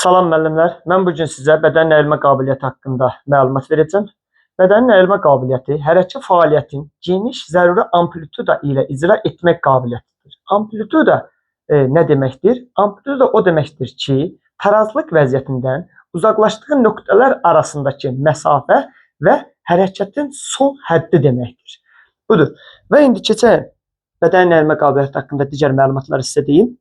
Salam müəllimlər. Mən bu gün sizə bədən əyilmə qabiliyyəti haqqında məlumat verəcəm. Bədən əyilmə qabiliyyəti hərəkət fəaliyyətin geniş zəruri amplituda ilə icra etmək qabiliyyətidir. Amplituda nə deməkdir? Amplituda o deməkdir ki, tarazlıq vəziyyətindən uzaqlaşdığı nöqtələr arasındakı məsafə və hərəkətin son həddi deməkdir. Budur. Və indi keçək bədən əyilmə qabiliyyəti haqqında digər məlumatları sizə deyim.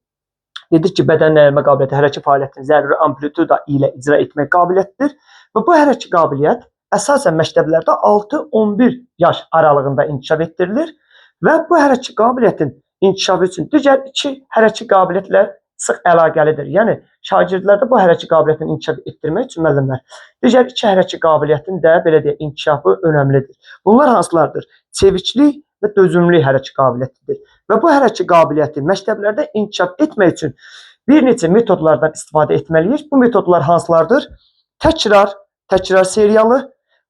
Dedik ki, bədən əyilmə qabiliyyəti hərəkət fəaliyyətini zəruri amplituda ilə icra etmək qabiliyyətidir və bu hərəkət qabiliyyət əsasən məktəblərdə 6-11 yaş aralığında inkişaf etdirilir və bu hərəkət qabiliyyətin inkişafı üçün digər iki hərəkət qabiliyyətlə sıx əlaqəlidir. Yəni şagirdlərdə bu hərəkət qabiliyyətini inkişaf etdirmək üçün müəllimlər digər iki hərəkət qabiliyyətin də belə deyək inkişafı önəmlidir. Bunlar hansılardır? Çeviklik və dözümlülük hərəkət qabiliyyətidir. Və bu hərəkət qabiliyyəti məktəblərdə inkişaf etmək üçün bir neçə metodlardan istifadə etməliyik. Bu metodlar hansılardır? Təkrar seriyalı,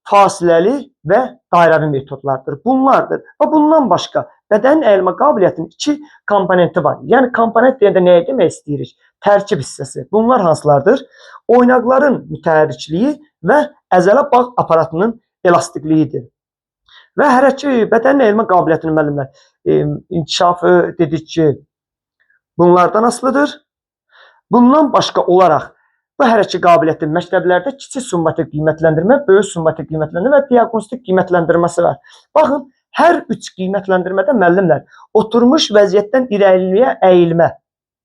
fasiləli və dairəvi metodlardır. Bunlardır. Və bundan başqa bədən əyilmə qabiliyyətinin iki komponenti var. Yəni komponent deyəndə nəyə demək istəyirik? Tərkib hissəsi. Bunlar hansılardır? Oynaqların mütəhərrikliyi və əzələ bağ aparatının elastikliyidir. Və hərəkət bədən əyilmə qabiliyyətinin müəllimlər inkişafı dedik ki, bunlardan asılıdır. Bundan başqa olaraq bu hərəkət qabiliyyətinin məktəblərdə kiçik summativ qiymətləndirmə, böyük summativ qiymətləndirmə və diaqnostik qiymətləndirməsi var. Baxın, hər üç qiymətləndirmədə müəllimlər oturmuş vəziyyətdən irəliyə əyilmə,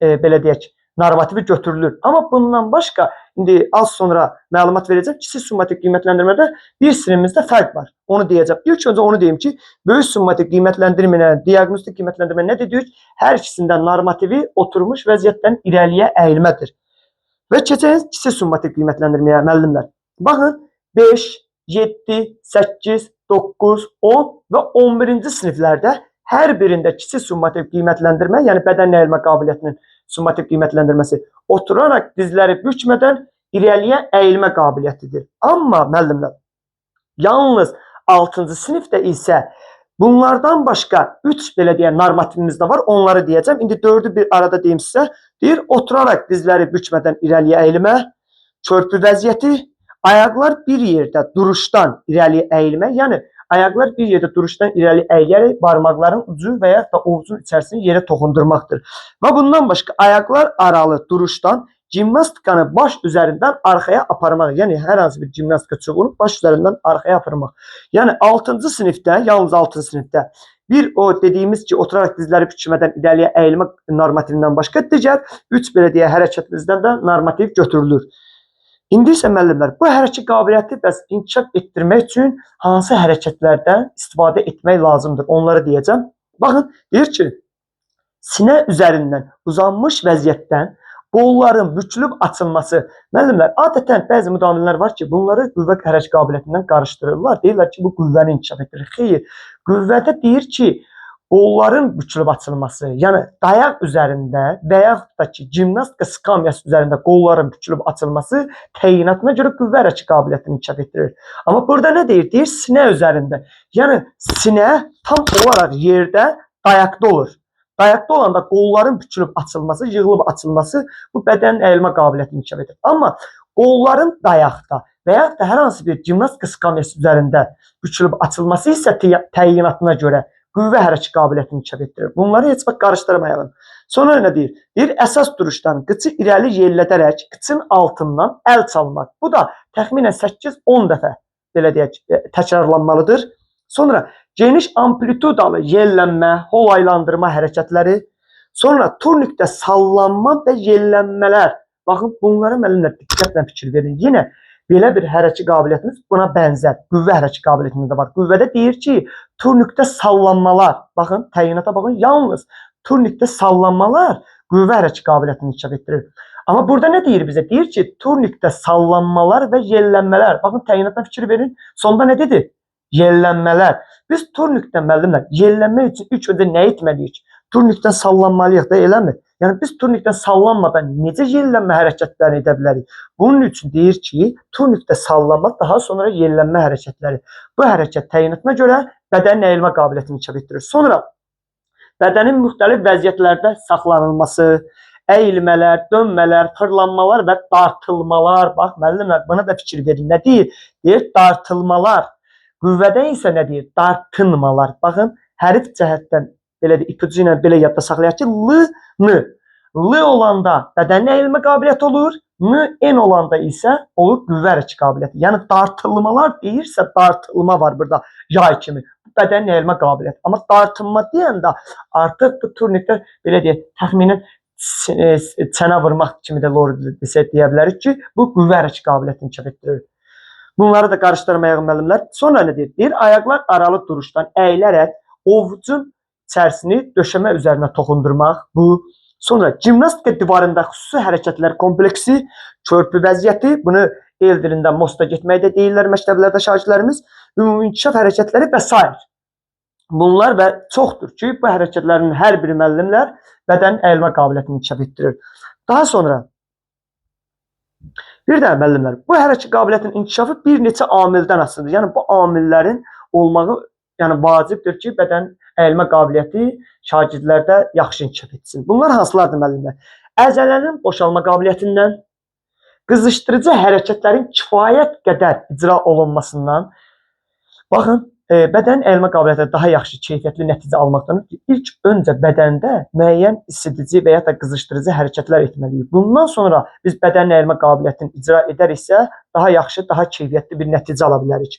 belə deyək, normativi götürülür. Amma bundan başqa indi az sonra məlumat verəcəm. Kiçik summativ qiymətləndirmədə bir sinifimizdə fərq var. Onu deyəcəm. İlk öncə onu deyim ki, böyük summativ qiymətləndirmə ilə diaqnostik qiymətləndirmə nə dedik? Hər ikisində normativi oturmuş vəziyyətdən irəliyə əyilmədir. Və keçək kiçik summativ qiymətləndirməyə müəllimlər. Baxın, 5, 7, 8, 9, 10 və 11-ci siniflərdə hər birində kiçik summativ qiymətləndirmə, yəni bədən əyilmə qabiliyyətinin summativ qiymətləndirməsi oturaraq dizləri bükmədən irəliyə əyilmə qabiliyyətidir. Amma müəllimlər, yalnız 6-cı sinifdə isə bunlardan başqa 3 belə deyək normativimiz də var. Onları deyəcəm. İndi 4-ü bir arada deyim sizə. Deyir, oturaraq dizləri bükmədən irəliyə əyilmə, körpü vəziyyəti, ayaqlar bir yerdə duruşdan irəliyə əyilmə, yəni ayaqlar bir yerdə duruşdan irəli əyərək barmaqların ucu və ya da ovcun içərisini yerə toxundurmaqdır. Və bundan başqa ayaqlar aralı duruşdan gimnastikanı baş üzərindən arxaya aparmaq. Yəni hər hansı bir gimnastika çubuğunu baş üzərindən arxaya aparmaq. Yəni 6-cı sinifdə, yalnız 6-cı sinifdə bir o dediyimiz ki, oturaraq dizləri bükmədən irəliyə əyilmə normativindən başqa digər 3 belə deyə hərəkətimizdən də normativ götürülür. İndi isə müəllimlər, bu hərəkət qabiliyyəti bəs inkişaf etdirmək üçün hansı hərəkətlərdən istifadə etmək lazımdır? Onları deyəcəm. Baxın, deyir ki, sinə üzərindən uzanmış vəziyyətdən qolların bükülüb açılması. Müəllimlər, adətən bəzi müdavimlər var ki, bunları qüvvə hərəkət qabiliyyətindən qarışdırırlar. Deyirlər ki, bu qüvvəni inkişaf etdirir. Xeyr, qüvvədə deyir ki, qolların bükülüb açılması, yəni dayaq üzərində və yaxud da ki, gimnastika skamyası üzərində qolların bükülüb açılması təyinatına görə qüvvə hərəkət qabiliyyətini inkişaf etdirir. Amma burada nə deyir? Deyir sinə üzərində. Yəni sinə tam olaraq yerdə dayaqda olur. Dayaqda olanda qolların bükülüb açılması, yığılıb açılması bu bədən əyilmə qabiliyyətini inkişaf edir. Amma qolların dayaqda və ya da hər hansı bir gimnastika skamyası üzərində bükülüb açılması isə təyinatına görə qüvvə hərəkət qabiliyyətini inkişaf etdirir. Bunları heç vaxt qarışdırmayalım. Sonra nə deyir? Deyir, əsas duruşdan qıçı irəli yellədərək qıçın altından əl çalmaq. Bu da təxminən 8-10 dəfə belə deyək, təkrarlanmalıdır. Sonra geniş amplitudalı yellənmə, holaylandırma hərəkətləri. Sonra turnikdə sallanma və yellənmələr. Baxın, bunlara müəllimlər diqqətlə fikir verin. Yenə belə bir hərəkət qabiliyyətimiz buna bənzər. Qüvvə hərəkət qabiliyyətimiz də var. Qüvvədə deyir ki, turnikdə sallanmalar, baxın, təyinata baxın, yalnız turnikdə sallanmalar qüvvə hərəkət qabiliyyətini inkişaf etdirir. Amma burada nə deyir bizə? Deyir ki, turnikdə sallanmalar və yellənmələr. Baxın, təyinatına fikir verin. Sonda nə dedi? Yellənmələr. Biz turnikdən müəllimlər yellənmək üçün ilk öncə nə etməliyik? Turnikdən sallanmalıyıq da, eləmi? Yəni biz turnikdən sallanmadan necə yellənmə hərəkətlərini edə bilərik? Bunun üçün deyir ki, turnikdə sallanma, daha sonra yellənmə hərəkətləri. Bu hərəkət təyinatına görə bədənin əyilmə qabiliyyətini inkişaf etdirir. Sonra bədənin müxtəlif vəziyyətlərdə saxlanılması, əyilmələr, dönmələr, fırlanmalar və dartılmalar. Bax, müəllimlər, buna da fikir verin. Nə deyir? Deyir, dartılmalar. Qüvvədən isə nə deyir? Dartınmalar. Baxın, hərf cəhətdən belə də ipucu ilə belə yadda saxlayaq ki, l, n. L olanda bədənin əyilmə qabiliyyəti olur. N olanda isə olur qüvvə hərəkət qabiliyyəti. Yəni dartılmalar deyirsə, dartılma var burada yay kimi. Bədənin əyilmə qabiliyyəti. Amma dartınma deyəndə artıq bu turnirdə belə deyək, təxminən çənə vurmaq kimi də deyə bilərik ki, bu qüvvə hərəkət qabiliyyətini inkişaf etdirir. Bunları da qarışdırmayaq müəllimlər. Sonra nə deyir? Deyir, ayaqlar aralı duruşdan əyilərək ovucun içərisini döşəmə üzərinə toxundurmaq. Bu sonra gimnastika divarında xüsusi hərəkətlər kompleksi, körpü vəziyyəti, bunu el dilində mosta getmək də deyirlər məktəblərdə şagirdlərimiz, ümumi inkişaf hərəkətləri və s. Bunlar və çoxdur ki, bu hərəkətlərin hər biri müəllimlər bədənin əyilmə qabiliyyətini inkişaf etdirir. Daha sonra bir də müəllimlər, bu hərəkət qabiliyyətinin inkişafı bir neçə amildən asılıdır. Yəni bu amillərin olmağı vacibdir ki, bədən əyilmə qabiliyyəti şagirdlərdə yaxşı inkişaf etsin. Bunlar hansılardır müəllimlər? Əzələnin boşalma qabiliyyətindən, qızışdırıcı hərəkətlərin kifayət qədər icra olunmasından, baxın, bədən əyilmə qabiliyyəti daha yaxşı keyfiyyətli nəticə almaqdan ilk öncə bədəndə müəyyən isidici və ya da qızışdırıcı hərəkətlər etməliyik. Bundan sonra biz bədən əyilmə qabiliyyətini icra edəriksə, daha yaxşı, daha keyfiyyətli bir nəticə ala bilərik.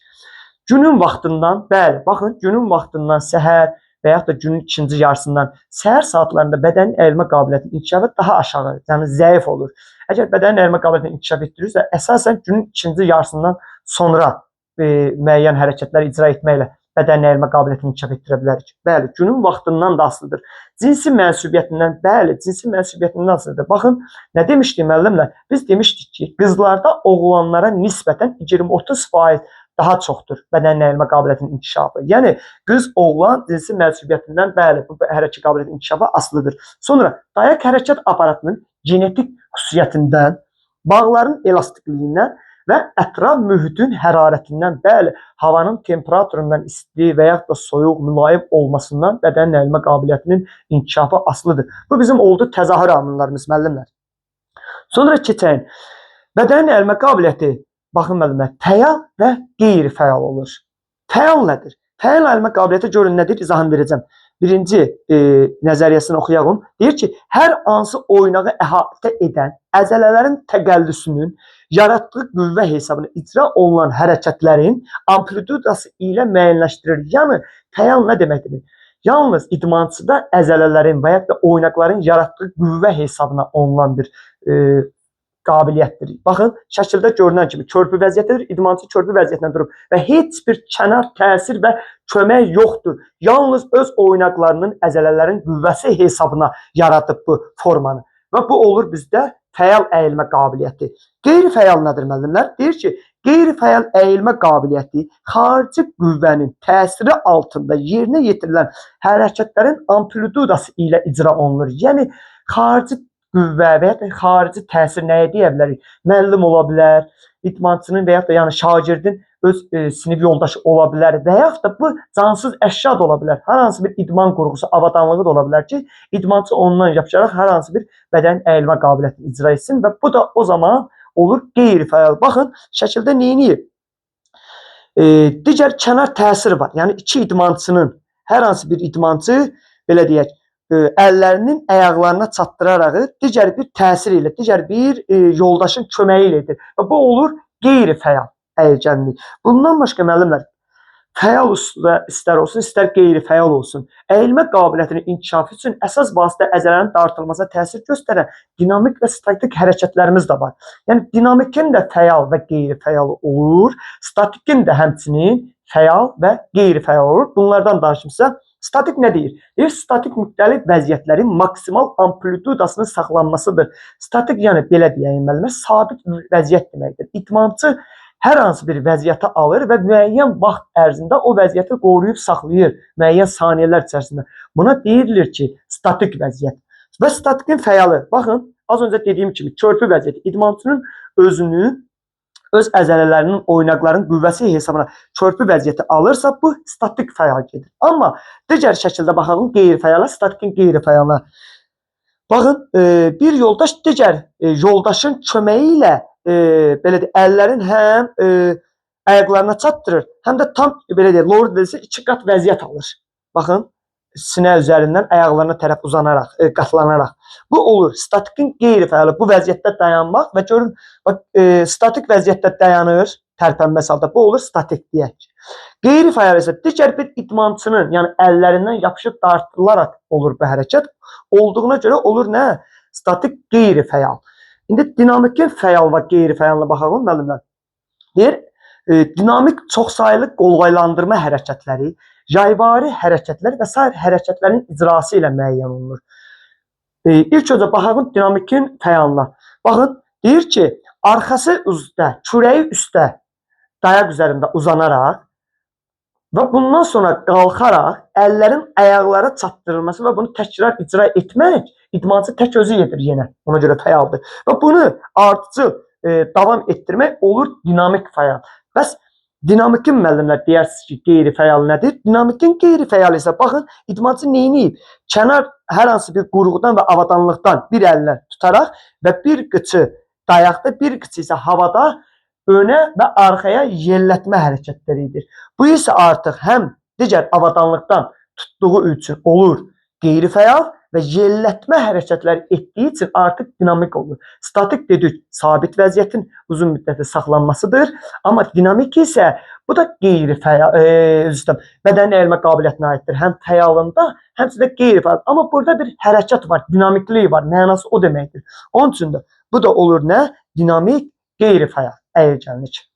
Günün vaxtından, bəli, baxın, günün vaxtından səhər və yaxud da günün ikinci yarısından səhər saatlarında bədənin əyilmə qabiliyyətinin inkişafı daha aşağı, yəni zəif olur. Əgər bədənin əyilmə qabiliyyətini inkişaf etdirirsə, əsasən günün ikinci yarısından sonra müəyyən hərəkətlər icra etməklə bədənin əyilmə qabiliyyətini inkişaf etdirə bilərik. Bəli, günün vaxtından da asılıdır. Cinsi mənsubiyyətindən, bəli, cinsi mənsubiyyətindən asılıdır. Baxın, nə demişdik müəllimlər? Biz demişdik ki, qızlarda oğlanlara nisbətən 20-30% daha çoxdur bədənin əyilmə qabiliyyətinin inkişafı. Yəni, qız, oğlan cinsi mənsubiyyətindən, bəli, bu hərəkət qabiliyyətinin inkişafı asılıdır. Sonra, dayaq hərəkət aparatının genetik xüsusiyyətindən, bağların elastikliyindən və ətraf mühitin hərarətindən, bəli, havanın temperaturundan isti və yaxud da soyuq, mülayim olmasından bədənin əyilmə qabiliyyətinin inkişafı asılıdır. Bu bizim oldu təzahür amillərimiz, müəllimlər. Sonra keçək. Bədənin əyilmə qabiliyyəti, baxın müəllimlər, fəal və qeyri-fəal olur. Fəal nədir? Fəal əyilmə qabiliyyəti görün nədir? İzahını verəcəm. Birinci nəzəriyyəsini oxuyalım. Deyir ki, hər hansı oynağı əhatə edən əzələlərin təqəllüsünün yaratdığı qüvvə hesabına icra olunan hərəkətlərin amplitudası ilə müəyyənləşdirilir. Yəni, fəal nə deməkdir? Yalnız idmançıda əzələlərin və ya da oynaqların yaratdığı qüvvə hesabına olunan bir qabiliyyətdir. Baxın, şəkildə görünən kimi körpü vəziyyətidir, idmançı körpü vəziyyətində durub və heç bir kənar təsir və kömək yoxdur. Yalnız öz oynaqlarının, əzələlərin qüvvəsi hesabına yaradıb bu formanı. Və bu olur bizdə fəal əyilmə qabiliyyəti. Qeyri-fəal nədir müəllimlər? Deyir ki, qeyri-fəal əyilmə qabiliyyəti xarici qüvvənin təsiri altında yerinə yetirilən hərəkətlərin amplitudası ilə icra olunur. Yəni, xarici qüvvə və ya da xarici təsir nəyə deyə bilərik? Müəllim ola bilər, idmançının və ya da yəni şagirdin öz sinif yoldaşı ola bilər və yaxud da bu cansız əşya da ola bilər. Hər hansı bir idman qurğusu, avadanlığı da ola bilər ki, idmançı ondan yapışaraq hər hansı bir bədən əyilmə qabiliyyətini icra etsin və bu da o zaman olur qeyri-fəal. Baxın, şəkildə neyini? Digər kənar təsiri var. Yəni, iki idmançının, hər hansı bir idmançı, belə deyək, əllərinin ayaqlarına çatdıraraq digər bir təsir ilə, digər bir yoldaşın köməyi ilə edir. Və bu olur qeyri-fəal əyilgənlik. Bundan başqa müəllimlər, fəal istər olsun, istər qeyri-fəal olsun, əyilmə qabiliyyətinin inkişafı üçün əsas vasitə əzələlərin dartılmasına təsir göstərən dinamik və statik hərəkətlərimiz də var. Yəni, dinamikin də fəal və qeyri-fəal olur, statikin də həmçinin fəal və qeyri-fəal olur. Bunlardan danışımsa, statik nə deyir? Deyir, statik müxtəlif vəziyyətlərin maksimal amplitudasının saxlanmasıdır. Statik, yəni belə deyəyim müəllimlər, sabit vəziyyət deməkdir. İdmançı hər hansı bir vəziyyəti alır və müəyyən vaxt ərzində o vəziyyəti qoruyub saxlayır, müəyyən saniyələr içərisində. Buna deyilir ki, statik vəziyyət. Və statikin fəalı, baxın, az öncə dediyim kimi, körpü vəziyyəti, idmançının özünü, öz əzələlərinin, oynaqların qüvvəsi hesabına körpü vəziyyəti alırsa, bu statik fəal gedir. Amma digər şəkildə baxalım qeyri-fəala, statikin qeyri-fəalına. Baxın, bir yoldaş digər yoldaşın köməyi ilə belə deyək, əllərin həm ayaqlarına çatdırır, həm də tam belə deyək, lower desə 2 qat vəziyyət alır. Baxın, sinə üzərindən ayaqlarına tərəf uzanaraq, qatlanaraq. Bu olur. Statikin qeyri-fəali bu vəziyyətdə dayanmaq və görün, bax, statik vəziyyətdə dayanır, tərpənməz halda. Bu olur statik deyək. Qeyri-fəal isə digər bir idmançının, yəni əllərindən yapışıb dartırılaraq olur bu hərəkət. Olduğuna görə olur nə? Statik qeyri-fəal. İndi dinamikin fəal və qeyri-fəalına baxalım müəllimlər. Deyir, dinamik çoxsaylı qolaylandırma hərəkətləri, yayvari hərəkətlər və sair hərəkətlərin icrası ilə müəyyən olunur. İlk öncə baxalım dinamikin fəalına. Baxın, deyir ki, arxası üstə, kürəyi üstə, dayaq üzərində uzanaraq və bundan sonra qalxaraq əllərin ayaqlara çatdırılması və bunu təkrar icra etmək idmançı tək özü edir yenə. Ona görə fəaldır. Və bunu ardıcıl davam etdirmək olur dinamik fəal. Bəs dinamikin müəllimlər deyirsiniz ki, qeyri-fəal nədir? Dinamikin qeyri-fəalı isə baxın, idmançı neyniyib? Kənar hər hansı bir qurğudan və avadanlıqdan bir əllə tutaraq və bir qıçı dayaqda, bir qıçı isə havada önə və arxaya yellətmə hərəkətləridir. Bu isə artıq həm digər avadanlıqdan tutduğu üçün olur qeyri-fəal və yellətmə hərəkətləri etdiyi üçün artıq dinamik olur. Statik dedik, sabit vəziyyətin uzun müddətli saxlanmasıdır. Amma dinamik isə bu da qeyri-fəal, bədənin əyilmə qabiliyyətinə aiddir. Həm fəalında, həmçinin də qeyri-fəal. Amma burada bir hərəkət var, dinamiklik var. Mənası o deməkdir. Onun üçün də bu da olur nə? Dinamik, qeyri-fəal. Əyilgənlik.